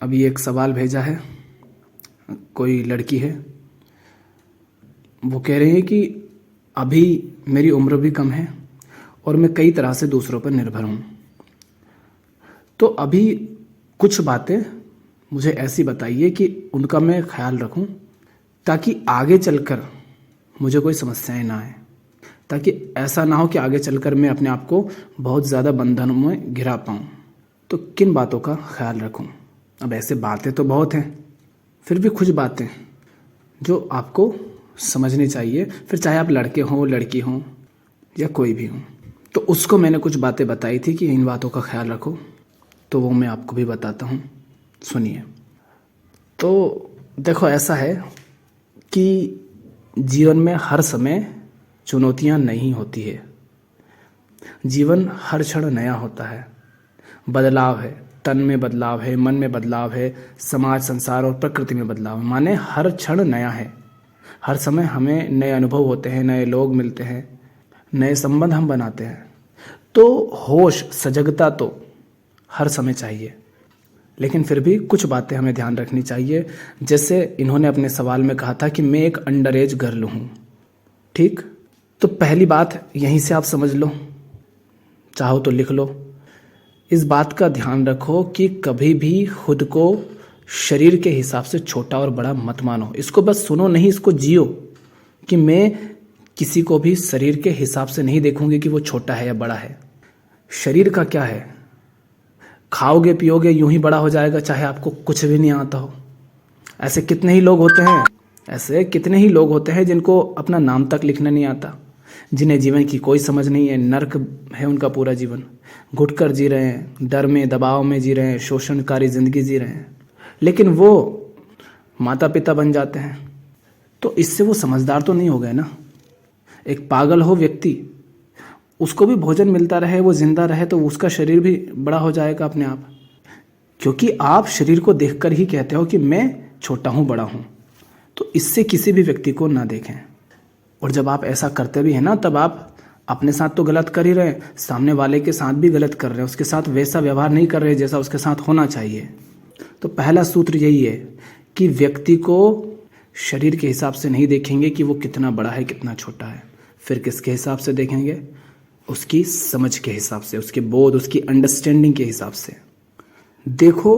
अभी एक सवाल भेजा है, कोई लड़की है, वो कह रही है कि अभी मेरी उम्र भी कम है और मैं कई तरह से दूसरों पर निर्भर हूँ। तो अभी कुछ बातें मुझे ऐसी बताइए कि उनका मैं ख्याल रखूँ, ताकि आगे चलकर मुझे कोई समस्याएं ना आए, ताकि ऐसा ना हो कि आगे चलकर मैं अपने आप को बहुत ज़्यादा बंधनों में घिरा पाऊँ। तो किन बातों का ख्याल रखूँ? अब ऐसे बातें तो बहुत हैं, फिर भी कुछ बातें जो आपको समझनी चाहिए, फिर चाहे आप लड़के हों, लड़की हों या कोई भी हो। तो उसको मैंने कुछ बातें बताई थी कि इन बातों का ख्याल रखो, तो वो मैं आपको भी बताता हूँ, सुनिए। तो देखो, ऐसा है कि जीवन में हर समय चुनौतियाँ नहीं होती है। जीवन हर क्षण नया होता है, बदलाव है, तन में बदलाव है, मन में बदलाव है, समाज, संसार और प्रकृति में बदलाव है। माने हर क्षण नया है। हर समय हमें नए अनुभव होते हैं, नए लोग मिलते हैं, नए संबंध हम बनाते हैं। तो होश, सजगता तो हर समय चाहिए, लेकिन फिर भी कुछ बातें हमें ध्यान रखनी चाहिए। जैसे इन्होंने अपने सवाल में कहा था कि मैं एक अंडर एज गर्ल हूँ, ठीक? तो पहली बात यहीं से आप समझ लो, चाहो तो लिख लो। इस बात का ध्यान रखो कि कभी भी खुद को शरीर के हिसाब से छोटा और बड़ा मत मानो। इसको बस सुनो नहीं, इसको जियो कि मैं किसी को भी शरीर के हिसाब से नहीं देखूंगी कि वो छोटा है या बड़ा है। शरीर का क्या है, खाओगे पियोगे यूं ही बड़ा हो जाएगा, चाहे आपको कुछ भी नहीं आता हो। ऐसे कितने ही लोग होते हैं जिनको अपना नाम तक लिखना नहीं आता, जिन्हें जीवन की कोई समझ नहीं है, नर्क है उनका पूरा जीवन, घुटकर जी रहे हैं, डर में, दबाव में जी रहे हैं, शोषणकारी जिंदगी जी रहे हैं, लेकिन वो माता पिता बन जाते हैं। तो इससे वो समझदार तो नहीं हो गए ना। एक पागल हो व्यक्ति, उसको भी भोजन मिलता रहे, वो जिंदा रहे, तो उसका शरीर भी बड़ा हो जाएगा अपने आप, क्योंकि आप शरीर को देखकर ही कहते हो कि मैं छोटा हूं, बड़ा हूं। तो इससे किसी भी व्यक्ति को ना देखें। और जब आप ऐसा करते भी हैं ना, तब आप अपने साथ तो गलत कर ही रहे हैं, सामने वाले के साथ भी गलत कर रहे हैं, उसके साथ वैसा व्यवहार नहीं कर रहे जैसा उसके साथ होना चाहिए। तो पहला सूत्र यही है कि व्यक्ति को शरीर के हिसाब से नहीं देखेंगे कि वो कितना बड़ा है, कितना छोटा है। फिर किसके हिसाब से देखेंगे? उसकी समझ के हिसाब से, उसके बोध, उसकी अंडरस्टैंडिंग के हिसाब से। देखो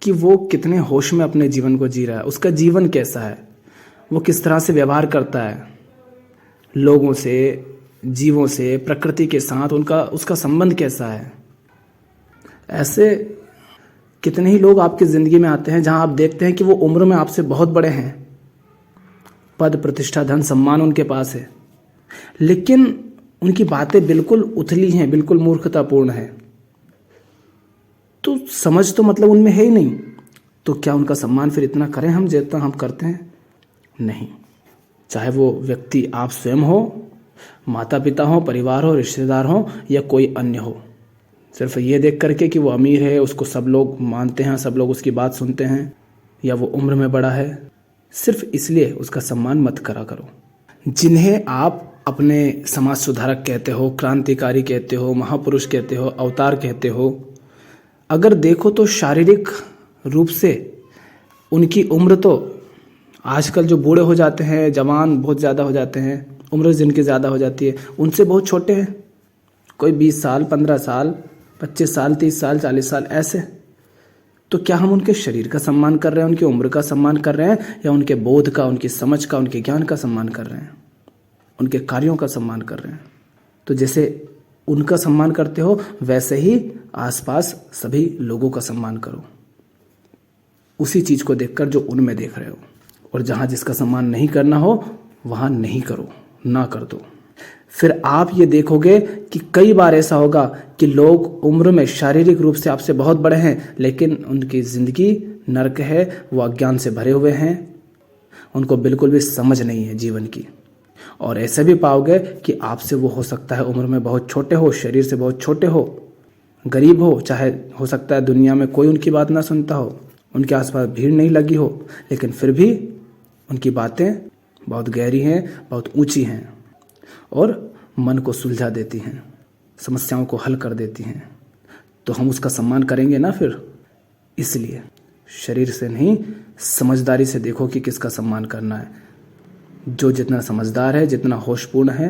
कि वो कितने होश में अपने जीवन को जी रहा है, उसका जीवन कैसा है, वो किस तरह से व्यवहार करता है लोगों से, जीवों से, प्रकृति के साथ, उसका संबंध कैसा है। ऐसे कितने ही लोग आपकी जिंदगी में आते हैं जहां आप देखते हैं कि वो उम्र में आपसे बहुत बड़े हैं, पद, प्रतिष्ठा, धन, सम्मान उनके पास है, लेकिन उनकी बातें बिल्कुल उथली हैं, बिल्कुल मूर्खतापूर्ण है। तो समझ तो मतलब उनमें है ही नहीं। तो क्या उनका सम्मान फिर इतना करें हम जितना हम करते हैं? नहीं। चाहे वो व्यक्ति आप स्वयं हो, माता पिता हो, परिवार हो, रिश्तेदार हो या कोई अन्य हो, सिर्फ ये देख करके कि वो अमीर है, उसको सब लोग मानते हैं, सब लोग उसकी बात सुनते हैं, या वो उम्र में बड़ा है, सिर्फ इसलिए उसका सम्मान मत करा करो। जिन्हें आप अपने समाज सुधारक कहते हो, क्रांतिकारी कहते हो, महापुरुष कहते हो, अवतार कहते हो, अगर देखो तो शारीरिक रूप से उनकी उम्र तो आजकल जो बूढ़े हो जाते हैं, जवान बहुत ज़्यादा हो जाते हैं, उम्र जिनकी ज़्यादा हो जाती है, उनसे बहुत छोटे हैं। कोई 20 साल, 15 साल, 25 साल, 30 साल, 40 साल ऐसे। तो क्या हम उनके शरीर का सम्मान कर रहे हैं, उनकी उम्र का सम्मान कर रहे हैं, या उनके बोध का, उनकी समझ का, उनके ज्ञान का सम्मान कर रहे हैं, उनके कार्यों का सम्मान कर रहे हैं? तो जैसे उनका सम्मान करते हो, वैसे ही आसपास सभी लोगों का सम्मान करो, उसी चीज़ को देखकर जो उनमें देख रहे हो। और जहाँ जिसका सम्मान नहीं करना हो वहाँ नहीं करो, ना कर दो। फिर आप ये देखोगे कि कई बार ऐसा होगा कि लोग उम्र में शारीरिक रूप से आपसे बहुत बड़े हैं, लेकिन उनकी ज़िंदगी नर्क है, वो अज्ञान से भरे हुए हैं, उनको बिल्कुल भी समझ नहीं है जीवन की। और ऐसे भी पाओगे कि आपसे वो हो सकता है उम्र में बहुत छोटे हो, शरीर से बहुत छोटे हो, गरीब हो, चाहे हो सकता है दुनिया में कोई उनकी बात ना सुनता हो, उनके आसपास भीड़ नहीं लगी हो, लेकिन फिर भी उनकी बातें बहुत गहरी हैं, बहुत ऊंची हैं और मन को सुलझा देती हैं, समस्याओं को हल कर देती हैं। तो हम उसका सम्मान करेंगे ना फिर। इसलिए शरीर से नहीं, समझदारी से देखो कि किसका सम्मान करना है। जो जितना समझदार है, जितना होशपूर्ण है,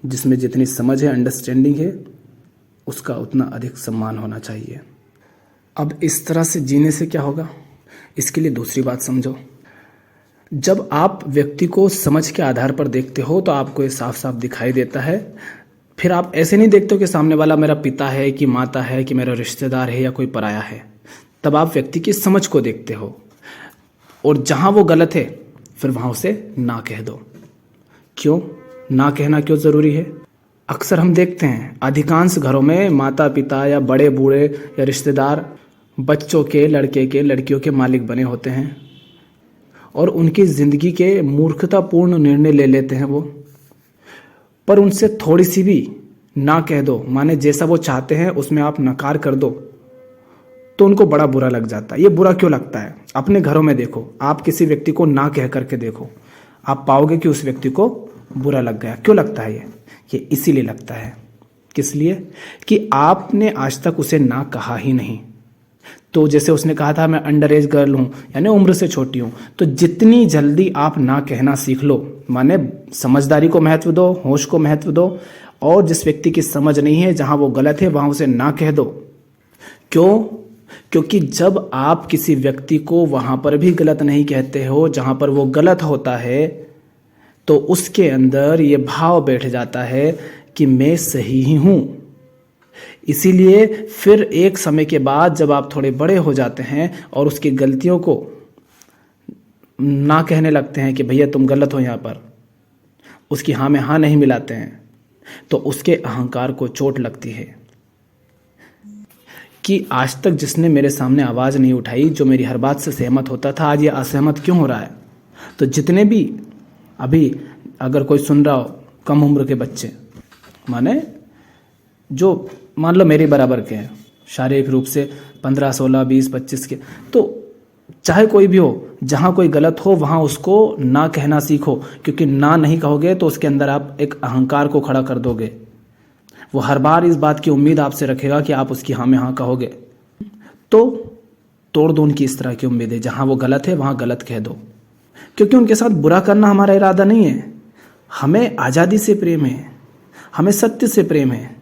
जिसमें जितनी समझ है, अंडरस्टैंडिंग है, उसका उतना अधिक सम्मान होना चाहिए। अब इस तरह से जीने से क्या होगा, इसके लिए दूसरी बात समझो। जब आप व्यक्ति को समझ के आधार पर देखते हो तो आपको ये साफ साफ दिखाई देता है। फिर आप ऐसे नहीं देखते हो कि सामने वाला मेरा पिता है कि माता है कि मेरा रिश्तेदार है या कोई पराया है। तब आप व्यक्ति की समझ को देखते हो, और जहां वो गलत है फिर वहां उसे ना कह दो। क्यों ना कहना क्यों जरूरी है? अक्सर हम देखते हैं अधिकांश घरों में माता पिता या बड़े बूढ़े या रिश्तेदार बच्चों के, लड़के के, लड़कियों के मालिक बने होते हैं और उनकी जिंदगी के मूर्खतापूर्ण निर्णय ले लेते हैं वो। पर उनसे थोड़ी सी भी ना कह दो, माने जैसा वो चाहते हैं उसमें आप नकार कर दो, तो उनको बड़ा बुरा लग जाता है। ये बुरा क्यों लगता है? अपने घरों में देखो, आप किसी व्यक्ति को ना कह करके देखो, आप पाओगे कि उस व्यक्ति को बुरा लग गया। क्यों लगता है ये इसीलिए लगता है। किस लिए? कि आपने आज तक उसे ना कहा ही नहीं। तो जैसे उसने कहा था मैं अंडर एज गर्ल हूं, यानी उम्र से छोटी हूं, तो जितनी जल्दी आप ना कहना सीख लो, माने समझदारी को महत्व दो, होश को महत्व दो, और जिस व्यक्ति की समझ नहीं है, जहां वो गलत है वहां उसे ना कह दो। क्यों? क्योंकि जब आप किसी व्यक्ति को वहां पर भी गलत नहीं कहते हो जहां पर वो गलत होता है, तो उसके अंदर ये भाव बैठ जाता है कि मैं सही ही हूं। इसीलिए फिर एक समय के बाद जब आप थोड़े बड़े हो जाते हैं और उसकी गलतियों को ना कहने लगते हैं कि भैया तुम गलत हो यहाँ पर, उसकी हाँ में हाँ नहीं मिलाते हैं, तो उसके अहंकार को चोट लगती है कि आज तक जिसने मेरे सामने आवाज़ नहीं उठाई, जो मेरी हर बात से सहमत होता था, आज ये असहमत क्यों हो रहा है? तो जितने भी अभी अगर कोई सुन रहा हो, कम उम्र के बच्चे, माने जो मान लो मेरे बराबर के हैं, शारीरिक रूप से 15, 16, 20, 25 के, तो चाहे कोई भी हो, जहां कोई गलत हो वहां उसको ना कहना सीखो। क्योंकि ना नहीं कहोगे तो उसके अंदर आप एक अहंकार को खड़ा कर दोगे। वो हर बार इस बात की उम्मीद आपसे रखेगा कि आप उसकी हाँ में हाँ कहोगे। तो तोड़ दो उनकी इस तरह की उम्मीदें। जहां वो गलत है वहां गलत कह दो, क्योंकि उनके साथ बुरा करना हमारा इरादा नहीं है। हमें आज़ादी से प्रेम है, हमें सत्य से प्रेम है।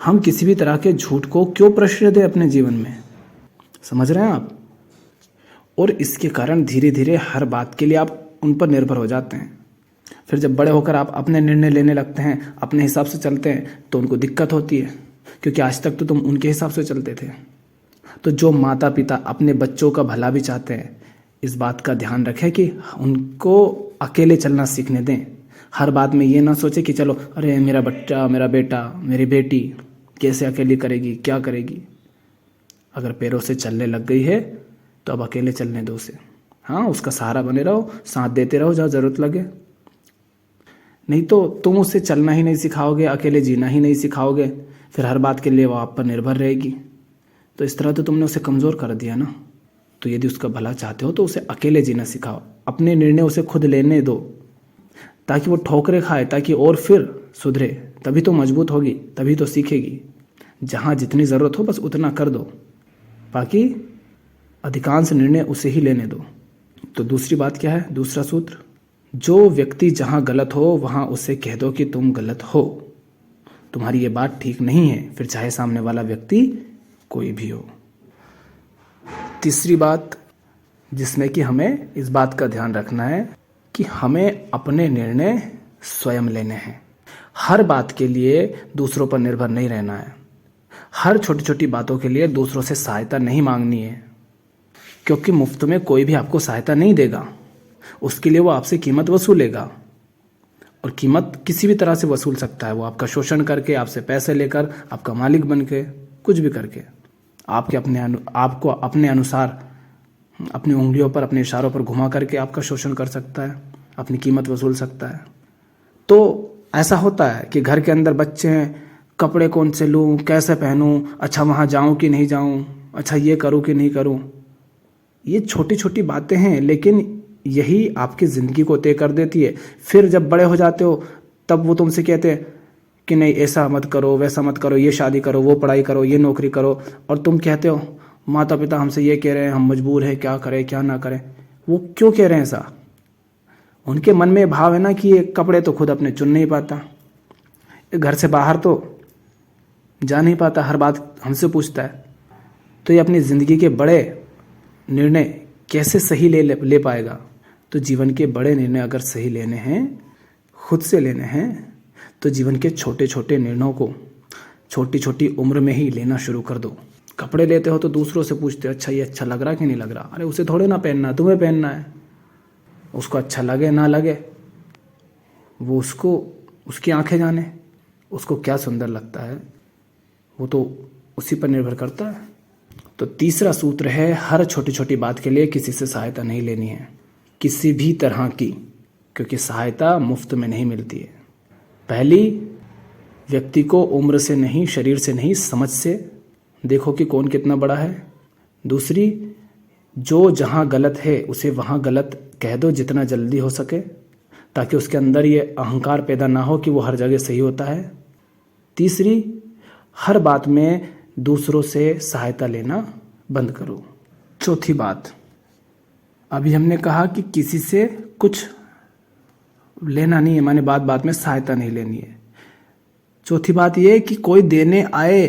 हम किसी भी तरह के झूठ को क्यों प्रश्रय दें अपने जीवन में? समझ रहे हैं आप? और इसके कारण धीरे धीरे हर बात के लिए आप उन पर निर्भर हो जाते हैं। फिर जब बड़े होकर आप अपने निर्णय लेने लगते हैं, अपने हिसाब से चलते हैं, तो उनको दिक्कत होती है, क्योंकि आज तक तो तुम उनके हिसाब से चलते थे। तो जो माता पिता अपने बच्चों का भला भी चाहते हैं, इस बात का ध्यान रखें कि उनको अकेले चलना सीखने दें। हर बात में ये ना सोचे कि चलो अरे मेरा बच्चा, मेरा बेटा, मेरी बेटी कैसे अकेली करेगी, क्या करेगी। अगर पैरों से चलने लग गई है तो अब अकेले चलने दो उसे। हाँ, उसका सहारा बने रहो, साथ देते रहो जहाँ ज़रूरत लगे। नहीं तो तुम उसे चलना ही नहीं सिखाओगे, अकेले जीना ही नहीं सिखाओगे, फिर हर बात के लिए वो आप पर निर्भर रहेगी। तो इस तरह तो तुमने उसे कमज़ोर कर दिया ना। तो यदि उसका भला चाहते हो तो उसे अकेले जीना सिखाओ, अपने निर्णय उसे खुद लेने दो, ताकि वो ठोकरे खाए, ताकि और फिर सुधरे। तभी तो मजबूत होगी, तभी तो सीखेगी। जहाँ जितनी ज़रूरत हो बस उतना कर दो, बाकी अधिकांश निर्णय उसे ही लेने दो। तो दूसरी बात क्या है? दूसरा सूत्र, जो व्यक्ति जहाँ गलत हो वहाँ उसे कह दो कि तुम गलत हो, तुम्हारी ये बात ठीक नहीं है, फिर चाहे सामने वाला व्यक्ति कोई भी हो। तीसरी बात जिसमें कि हमें इस बात का ध्यान रखना है कि हमें अपने निर्णय स्वयं लेने हैं। हर बात के लिए दूसरों पर निर्भर नहीं रहना है। हर छोटी छोटी बातों के लिए दूसरों से सहायता नहीं मांगनी है, क्योंकि मुफ्त में कोई भी आपको सहायता नहीं देगा। उसके लिए वो आपसे कीमत वसूलेगा, और कीमत किसी भी तरह से वसूल सकता है। वो आपका शोषण करके, आपसे पैसे लेकर, आपका मालिक बन के, कुछ भी करके, आपको अपने अनुसार, अपनी उंगलियों पर, अपने इशारों पर घुमा करके आपका शोषण कर सकता है, अपनी कीमत वसूल सकता है। तो ऐसा होता है कि घर के अंदर बच्चे हैं, कपड़े कौन से लूँ, कैसे पहनूँ, अच्छा वहाँ जाऊँ कि नहीं जाऊँ, अच्छा ये करूँ कि नहीं करूँ। ये छोटी छोटी बातें हैं, लेकिन यही आपकी ज़िंदगी को तय कर देती है। फिर जब बड़े हो जाते हो तब वो तुमसे कहते हैं कि नहीं ऐसा मत करो, वैसा मत करो, ये शादी करो, वो पढ़ाई करो, ये नौकरी करो, और तुम कहते हो माता पिता हमसे ये कह रहे हैं, हम मजबूर हैं, क्या करें क्या ना करें। वो क्यों कह रहे हैं ऐसा? उनके मन में भाव है ना कि ये कपड़े तो खुद अपने चुन नहीं पाता, घर से बाहर तो जा नहीं पाता, हर बात हमसे पूछता है, तो ये अपनी ज़िंदगी के बड़े निर्णय कैसे सही ले पाएगा। तो जीवन के बड़े निर्णय अगर सही लेने हैं, खुद से लेने हैं, तो जीवन के छोटे छोटे निर्णयों को छोटी छोटी उम्र में ही लेना शुरू कर दो। कपड़े लेते हो तो दूसरों से पूछते हो, अच्छा ये अच्छा लग रहा कि नहीं लग रहा? अरे उसे थोड़े ना पहनना, तुम्हें पहनना है। उसको अच्छा लगे ना लगे वो उसकी आंखें जाने, उसको क्या सुंदर लगता है, वो तो उसी पर निर्भर करता है। तो तीसरा सूत्र है, हर छोटी छोटी बात के लिए किसी से सहायता नहीं लेनी है, किसी भी तरह की, क्योंकि सहायता मुफ्त में नहीं मिलती है। पहली, व्यक्ति को उम्र से नहीं, शरीर से नहीं, समझ से देखो कि कौन कितना बड़ा है। दूसरी, जो जहाँ गलत है उसे वहाँ गलत कह दो जितना जल्दी हो सके, ताकि उसके अंदर ये अहंकार पैदा ना हो कि वो हर जगह सही होता है। तीसरी, हर बात में दूसरों से सहायता लेना बंद करो। चौथी बात, अभी हमने कहा कि किसी से कुछ लेना नहीं है, माने बात बात में सहायता नहीं लेनी है। चौथी बात यह है कि कोई देने आए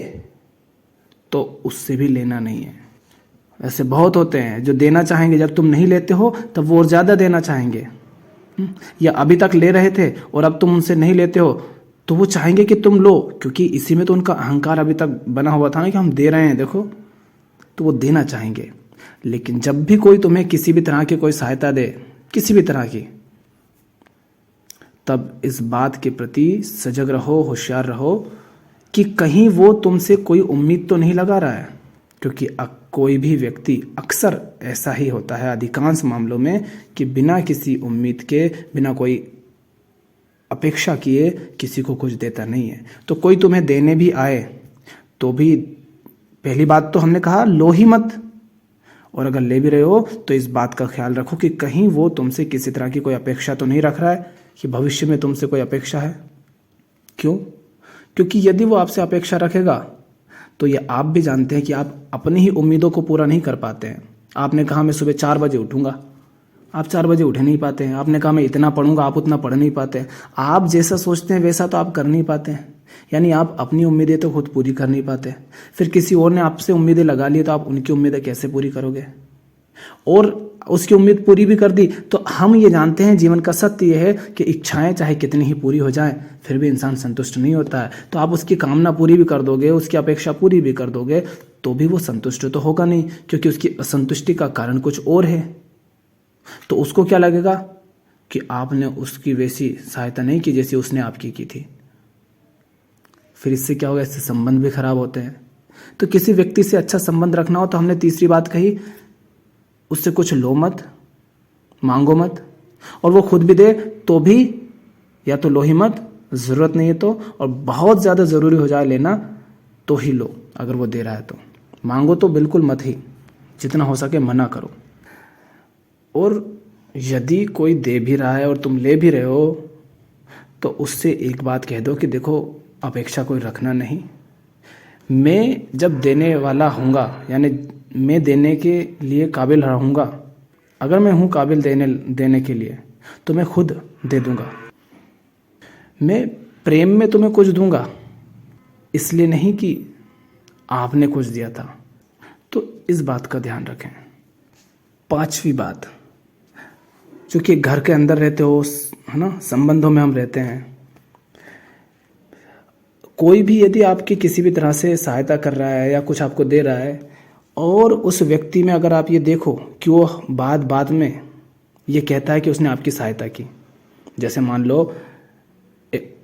तो उससे भी लेना नहीं है। ऐसे बहुत होते हैं जो देना चाहेंगे, जब तुम नहीं लेते हो तब वो और ज़्यादा देना चाहेंगे। या अभी तक ले रहे थे और अब तुम उनसे नहीं लेते हो तो वो चाहेंगे कि तुम लो, क्योंकि इसी में तो उनका अहंकार अभी तक बना हुआ था ना कि हम दे रहे हैं, देखो, तो वो देना चाहेंगे। लेकिन जब भी कोई तुम्हें किसी भी तरह की कोई सहायता दे, किसी भी तरह की, तब इस बात के प्रति सजग रहो, होशियार रहो कि कहीं वो तुमसे कोई उम्मीद तो नहीं लगा रहा है। क्योंकि कोई भी व्यक्ति, अक्सर ऐसा ही होता है अधिकांश मामलों में, कि बिना किसी उम्मीद के, बिना कोई अपेक्षा किए किसी को कुछ देता नहीं है। तो कोई तुम्हें देने भी आए तो भी पहली बात तो हमने कहा, लो ही मत। और अगर ले भी रहे हो तो इस बात का ख्याल रखो कि कहीं वो तुमसे किसी तरह की कोई अपेक्षा तो नहीं रख रहा है कि भविष्य में तुमसे कोई अपेक्षा है। क्यों? क्योंकि यदि वो आपसे अपेक्षा रखेगा तो ये आप भी जानते हैं कि आप अपनी ही उम्मीदों को पूरा नहीं कर पाते हैं। आपने कहा मैं सुबह 4 बजे उठूंगा, आप 4 बजे उठ नहीं पाते हैं। आपने कहा मैं इतना पढ़ूंगा, आप उतना पढ़ नहीं पाते हैं। आप जैसा सोचते हैं वैसा तो आप कर नहीं पाते हैं। यानी आप अपनी उम्मीदें तो खुद पूरी कर नहीं पाते, फिर किसी और ने आपसे उम्मीदें लगा ली तो आप उनकी उम्मीदें कैसे पूरी करोगे? और उसकी उम्मीद पूरी भी कर दी तो हम ये जानते हैं, जीवन का सत्य यह है कि इच्छाएं चाहे कितनी ही पूरी हो जाएं फिर भी इंसान संतुष्ट नहीं होता है। तो आप उसकी कामना पूरी भी कर दोगे, उसकी अपेक्षा पूरी भी कर दोगे, तो भी वो संतुष्ट तो होगा नहीं, क्योंकि उसकी असंतुष्टि का कारण कुछ और है। तो उसको क्या लगेगा कि आपने उसकी वैसी सहायता नहीं की जैसी उसने आपकी की थी। फिर इससे क्या होगा? इससे संबंध भी खराब होते हैं। तो किसी व्यक्ति से अच्छा संबंध रखना हो तो हमने तीसरी बात कही, उससे कुछ लो मत, मांगो मत, और वो खुद भी दे तो भी या तो लो ही मत, जरूरत नहीं है तो, और बहुत ज़्यादा ज़रूरी हो जाए लेना तो ही लो। अगर वो दे रहा है तो मांगो तो बिल्कुल मत ही, जितना हो सके मना करो। और यदि कोई दे भी रहा है और तुम ले भी रहे हो तो उससे एक बात कह दो कि देखो, अपेक्षा कोई रखना नहीं। मैं जब देने वाला हूँगा, यानी मैं देने के लिए काबिल रहूँगा, अगर मैं हूँ काबिल देने के लिए, तो मैं खुद दे दूँगा। मैं प्रेम में तुम्हें कुछ दूँगा, इसलिए नहीं कि आपने कुछ दिया था। तो इस बात का ध्यान रखें। 5वीं बात, चूँकि घर के अंदर रहते हो, है ना, संबंधों में हम रहते हैं, कोई भी यदि आपकी किसी भी तरह से सहायता कर रहा है या कुछ आपको दे रहा है, और उस व्यक्ति में अगर आप ये देखो कि वो बाद में ये कहता है कि उसने आपकी सहायता की, जैसे मान लो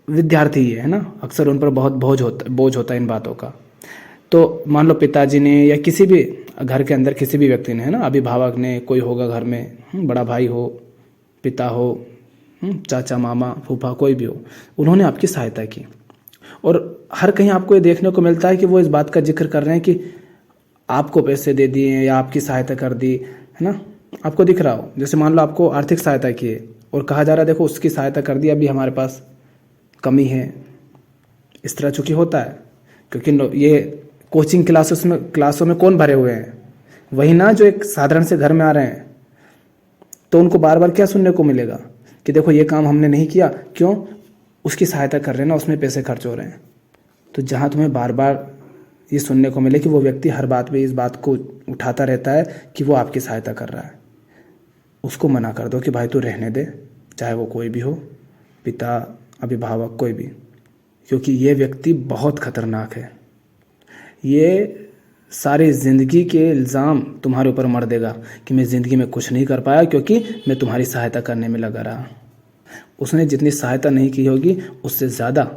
विद्यार्थी है ना, अक्सर उन पर बहुत बोझ होता है इन बातों का। तो मान लो पिताजी ने या किसी भी घर के अंदर किसी भी व्यक्ति ने, है ना, अभिभावक ने, कोई होगा घर में, बड़ा भाई हो, पिता हो, चाचा, मामा, फूफा, कोई भी हो, उन्होंने आपकी सहायता की। और हर कहीं आपको ये देखने को मिलता है कि वो इस बात का जिक्र कर रहे हैं कि आपको पैसे दे दिए या आपकी सहायता कर दी, है ना, आपको दिख रहा हो। जैसे मान लो आपको आर्थिक सहायता की है और कहा जा रहा है देखो उसकी सहायता कर दी, अभी हमारे पास कमी है। इस तरह चूँकि होता है, क्योंकि ये कोचिंग क्लासों में कौन भरे हुए हैं? वही ना जो एक साधारण से घर में आ रहे हैं, तो उनको बार बार क्या सुनने को मिलेगा कि देखो ये काम हमने नहीं किया, क्यों? उसकी सहायता कर रहे हैं ना, उसमें पैसे खर्च हो रहे हैं। तो जहाँ तुम्हें बार बार ये सुनने को मिले कि वो व्यक्ति हर बात पे इस बात को उठाता रहता है कि वो आपकी सहायता कर रहा है, उसको मना कर दो कि भाई तू रहने दे, चाहे वो कोई भी हो, पिता, अभिभावक, कोई भी, क्योंकि ये व्यक्ति बहुत खतरनाक है। ये सारी ज़िंदगी के इल्ज़ाम तुम्हारे ऊपर मर देगा कि मैं ज़िंदगी में कुछ नहीं कर पाया क्योंकि मैं तुम्हारी सहायता करने में लगा रहा। उसने जितनी सहायता नहीं की होगी उससे ज़्यादा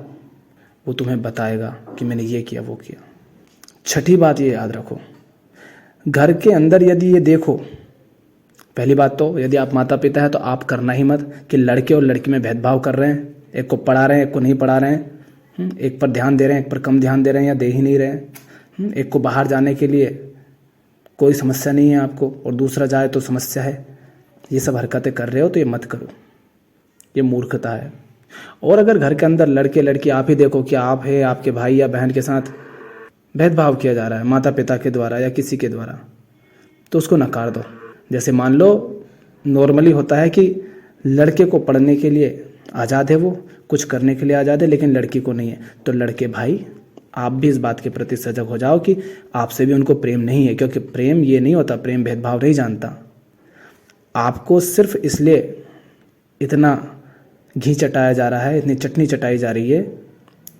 वो तुम्हें बताएगा कि मैंने ये किया, वो किया। छठी बात ये याद रखो, घर के अंदर यदि ये देखो, पहली बात तो यदि आप माता पिता हैं तो आप करना ही मत कि लड़के और लड़की में भेदभाव कर रहे हैं, एक को पढ़ा रहे हैं, एक को नहीं पढ़ा रहे हैं, एक पर ध्यान दे रहे हैं, एक पर कम ध्यान दे रहे हैं या दे ही नहीं रहे हैं, एक को बाहर जाने के लिए कोई समस्या नहीं है आपको और दूसरा जाए तो समस्या है। ये सब हरकतें कर रहे हो तो ये मत करो, ये मूर्खता है। और अगर घर के अंदर लड़के लड़की आप ही देखो कि आप है आपके भाई या बहन के साथ भेदभाव किया जा रहा है माता पिता के द्वारा या किसी के द्वारा, तो उसको नकार दो। जैसे मान लो नॉर्मली होता है कि लड़के को पढ़ने के लिए आज़ाद है, वो कुछ करने के लिए आज़ाद है, लेकिन लड़की को नहीं है, तो लड़के भाई आप भी इस बात के प्रति सजग हो जाओ कि आपसे भी उनको प्रेम नहीं है, क्योंकि प्रेम ये नहीं होता, प्रेम भेदभाव नहीं जानता। आपको सिर्फ इसलिए इतना घी चटाया जा रहा है, इतनी चटनी चटाई जा रही है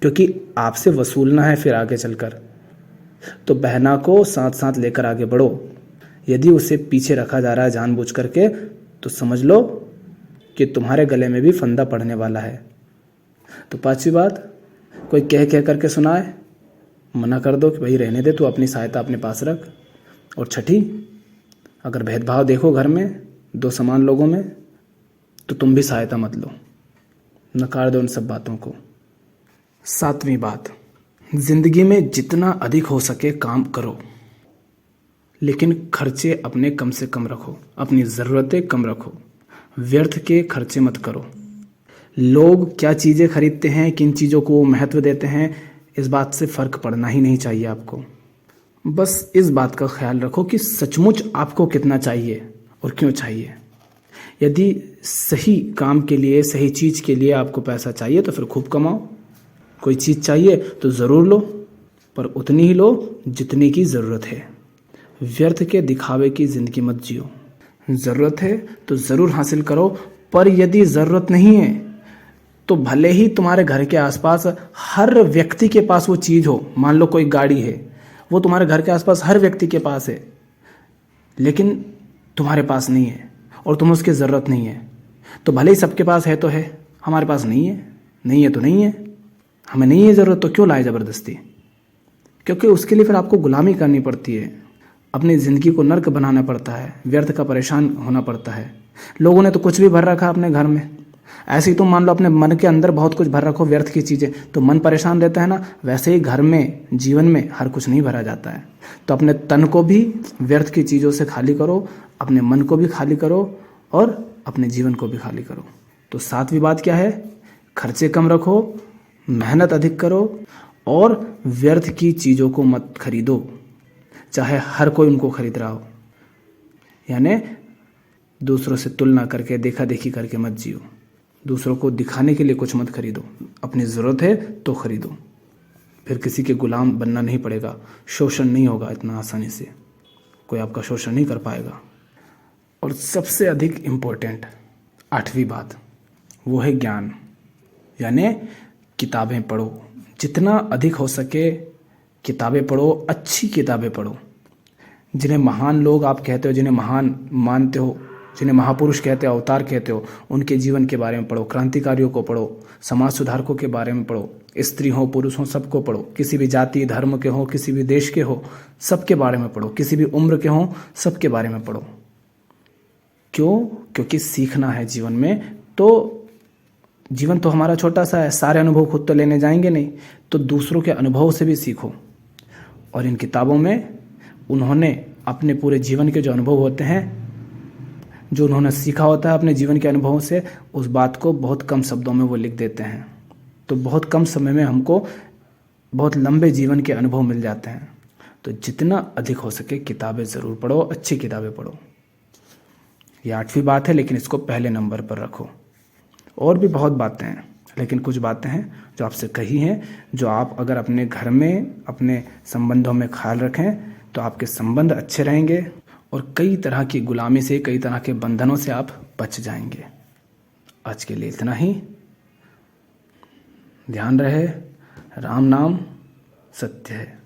क्योंकि आपसे वसूलना है फिर आगे चलकर। तो बहना को साथ साथ लेकर आगे बढ़ो। यदि उसे पीछे रखा जा रहा है जानबूझ करके तो समझ लो कि तुम्हारे गले में भी फंदा पड़ने वाला है। तो पांचवी बात, कोई कह कह करके सुनाए, मना कर दो कि भाई रहने दे, तू अपनी सहायता अपने पास रख। और छठी, अगर भेदभाव देखो घर में दो समान लोगों में तो तुम भी सहायता मत लो, नकार दो उन सब बातों को। सातवीं बात, जिंदगी में जितना अधिक हो सके काम करो, लेकिन खर्चे अपने कम से कम रखो, अपनी ज़रूरतें कम रखो, व्यर्थ के खर्चे मत करो। लोग क्या चीज़ें खरीदते हैं, किन चीज़ों को महत्व देते हैं, इस बात से फ़र्क पड़ना ही नहीं चाहिए आपको। बस इस बात का ख्याल रखो कि सचमुच आपको कितना चाहिए और क्यों चाहिए। यदि सही काम के लिए, सही चीज़ के लिए आपको पैसा चाहिए तो फिर खूब कमाओ। कोई चीज़ चाहिए तो ज़रूर लो, पर उतनी ही लो जितनी की ज़रूरत है। व्यर्थ के दिखावे की ज़िंदगी मत जियो। ज़रूरत है तो ज़रूर हासिल करो, पर यदि ज़रूरत नहीं है तो भले ही तुम्हारे घर के आसपास हर व्यक्ति के पास वो चीज़ हो। मान लो कोई गाड़ी है, वो तुम्हारे घर के आसपास हर व्यक्ति के पास है, लेकिन तुम्हारे पास नहीं है और तुम्हें उसकी ज़रूरत नहीं है, तो भले ही सबके पास है तो है, हमारे पास नहीं है, नहीं है तो नहीं है, हमें नहीं है ज़रूरत तो क्यों लाए ज़बरदस्ती? क्योंकि उसके लिए फिर आपको गुलामी करनी पड़ती है, अपनी ज़िंदगी को नर्क बनाना पड़ता है, व्यर्थ का परेशान होना पड़ता है। लोगों ने तो कुछ भी भर रखा अपने घर में, ऐसे ही तुम मान लो अपने मन के अंदर बहुत कुछ भर रखो व्यर्थ की चीज़ें, तो मन परेशान रहता है ना। वैसे ही घर में, जीवन में हर कुछ नहीं भरा जाता है। तो अपने तन को भी व्यर्थ की चीज़ों से खाली करो, अपने मन को भी खाली करो और अपने जीवन को भी खाली करो। तो सातवीं बात क्या है? खर्चे कम रखो, मेहनत अधिक करो और व्यर्थ की चीज़ों को मत खरीदो, चाहे हर कोई उनको खरीद रहा हो। यानी दूसरों से तुलना करके, देखा देखी करके मत जियो। दूसरों को दिखाने के लिए कुछ मत खरीदो, अपनी ज़रूरत है तो खरीदो। फिर किसी के गुलाम बनना नहीं पड़ेगा, शोषण नहीं होगा इतना आसानी से, कोई आपका शोषण नहीं कर पाएगा। और सबसे अधिक इम्पोर्टेंट आठवीं बात, वो है ज्ञान। यानी किताबें पढ़ो, जितना अधिक हो सके किताबें पढ़ो, अच्छी किताबें पढ़ो। जिन्हें महान लोग आप कहते हो, जिन्हें महान मानते हो, जिन्हें महापुरुष कहते हो, अवतार कहते हो, उनके जीवन के बारे में पढ़ो, क्रांतिकारियों को पढ़ो, समाज सुधारकों के बारे में पढ़ो, स्त्री हो पुरुष हो सबको पढ़ो, किसी भी जाति धर्म के हो, किसी भी देश के हो, सबके बारे में पढ़ो, किसी भी उम्र के हो, सबके बारे में पढ़ो। क्यों? क्योंकि सीखना है जीवन में। तो जीवन तो हमारा छोटा सा है, सारे अनुभव खुद तो लेने जाएंगे नहीं, तो दूसरों के अनुभव से भी सीखो। और इन किताबों में उन्होंने अपने पूरे जीवन के जो अनुभव होते हैं, जो उन्होंने सीखा होता है अपने जीवन के अनुभवों से, उस बात को बहुत कम शब्दों में वो लिख देते हैं। तो बहुत कम समय में हमको बहुत लंबे जीवन के अनुभव मिल जाते हैं। तो जितना अधिक हो सके किताबें ज़रूर पढ़ो, अच्छी किताबें पढ़ो। ये 8वीं बात है, लेकिन इसको पहले नंबर पर रखो। और भी बहुत बातें हैं, लेकिन कुछ बातें हैं जो आपसे कही हैं, जो आप अगर अपने घर में अपने संबंधों में ख्याल रखें तो आपके संबंध अच्छे रहेंगे और कई तरह की गुलामी से, कई तरह के बंधनों से आप बच जाएंगे। आज के लिए इतना ही। ध्यान रहे, राम नाम सत्य है।